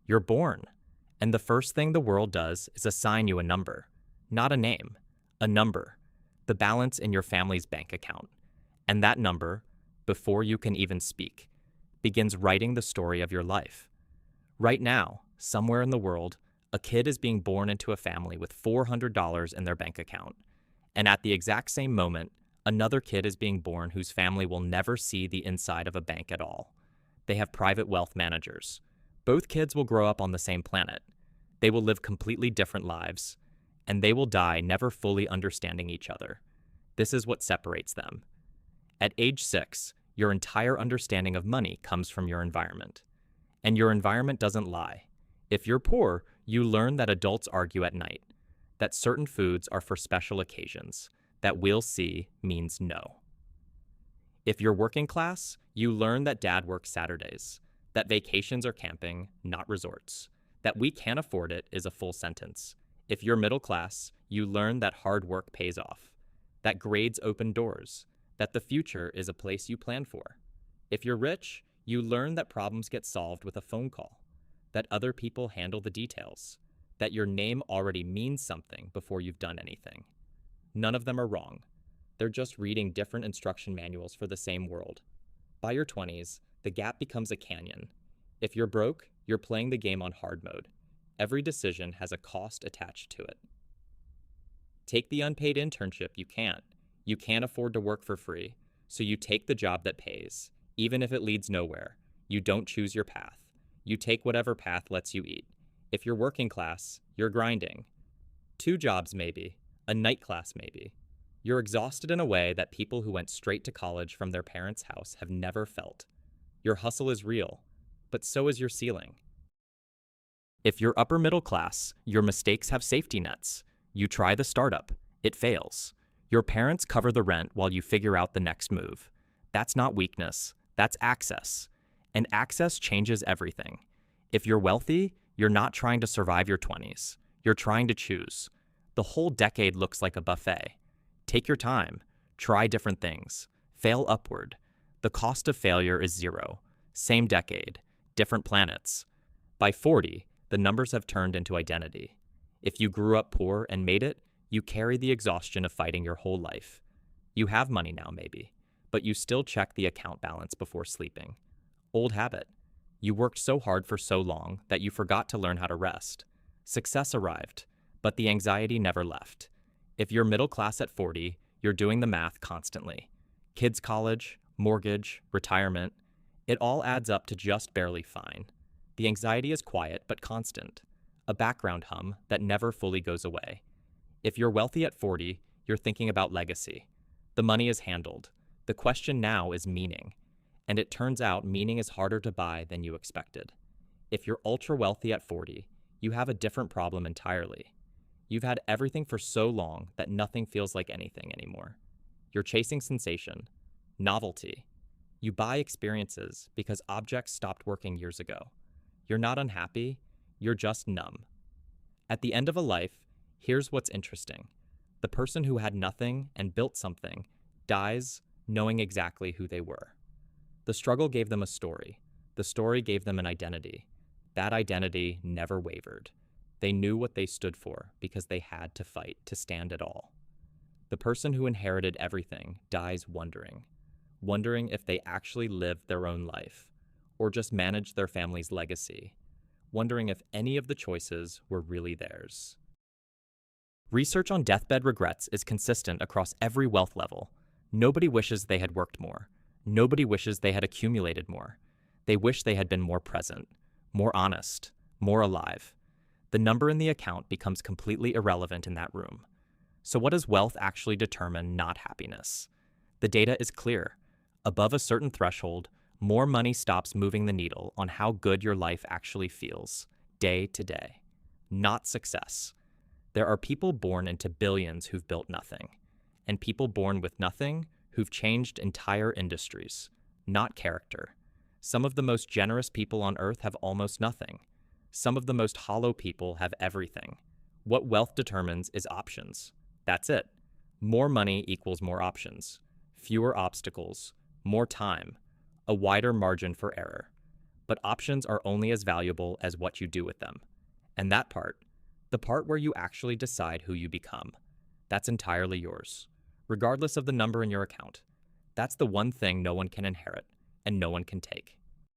You're born, and the first thing the world does is assign you a number, not a name, a number, the balance in your family's bank account. And that number, before you can even speak, begins writing the story of your life. Right now, somewhere in the world, a kid is being born into a family with $400 in their bank account. And at the exact same moment, another kid is being born whose family will never see the inside of a bank at all. They have private wealth managers. Both kids will grow up on the same planet. They will live completely different lives, and they will die never fully understanding each other. This is what separates them. At age 6, your entire understanding of money comes from your environment. And your environment doesn't lie. If you're poor, you learn that adults argue at night, that certain foods are for special occasions, that we'll see means no. If you're working class, you learn that dad works Saturdays, that vacations are camping, not resorts, that we can't afford it is a full sentence. If you're middle class, you learn that hard work pays off, that grades open doors, that the future is a place you plan for. If you're rich, you learn that problems get solved with a phone call, that other people handle the details, that your name already means something before you've done anything. None of them are wrong. They're just reading different instruction manuals for the same world. By your 20s, the gap becomes a canyon. If you're broke, you're playing the game on hard mode. Every decision has a cost attached to it. Take the unpaid internship you can't. You can't afford to work for free, so you take the job that pays, even if it leads nowhere. You don't choose your path. You take whatever path lets you eat. If you're working class, you're grinding. 2 jobs maybe, a night class maybe. You're exhausted in a way that people who went straight to college from their parents' house have never felt. Your hustle is real, but so is your ceiling. If you're upper middle class, your mistakes have safety nets. You try the startup, it fails. Your parents cover the rent while you figure out the next move. That's not weakness, that's access. And access changes everything. If you're wealthy, you're not trying to survive your 20s. You're trying to choose. The whole decade looks like a buffet. Take your time. Try different things. Fail upward. The cost of failure is 0. Same decade. Different planets. By 40, the numbers have turned into identity. If you grew up poor and made it, you carry the exhaustion of fighting your whole life. You have money now, maybe, but you still check the account balance before sleeping. Old habit. You worked so hard for so long that you forgot to learn how to rest. Success arrived, but the anxiety never left. If you're middle class at 40, you're doing the math constantly. Kids' college, mortgage, retirement, it all adds up to just barely fine. The anxiety is quiet but constant, a background hum that never fully goes away. If you're wealthy at 40, you're thinking about legacy. The money is handled. The question now is meaning. And it turns out meaning is harder to buy than you expected. If you're ultra wealthy at 40, you have a different problem entirely. You've had everything for so long that nothing feels like anything anymore. You're chasing sensation, novelty. You buy experiences because objects stopped working years ago. You're not unhappy, you're just numb. At the end of a life, here's what's interesting. The person who had nothing and built something dies knowing exactly who they were. The struggle gave them a story. The story gave them an identity. That identity never wavered. They knew what they stood for because they had to fight to stand at all. The person who inherited everything dies wondering if they actually lived their own life or just managed their family's legacy, wondering if any of the choices were really theirs. Research on deathbed regrets is consistent across every wealth level. Nobody wishes they had worked more. Nobody wishes they had accumulated more. They wish they had been more present, more honest, more alive. The number in the account becomes completely irrelevant in that room. So what does wealth actually determine, not happiness? The data is clear. Above a certain threshold, more money stops moving the needle on how good your life actually feels, day to day. Not success. There are people born into billions who've built nothing, and people born with nothing who've changed entire industries, not character. Some of the most generous people on earth have almost nothing. Some of the most hollow people have everything. What wealth determines is options. That's it. More money equals more options, fewer obstacles, more time, a wider margin for error. but options are only as valuable as what you do with them. And that part, the part where you actually decide who you become, that's entirely yours, regardless of the number in your account. That's the one thing no one can inherit and no one can take.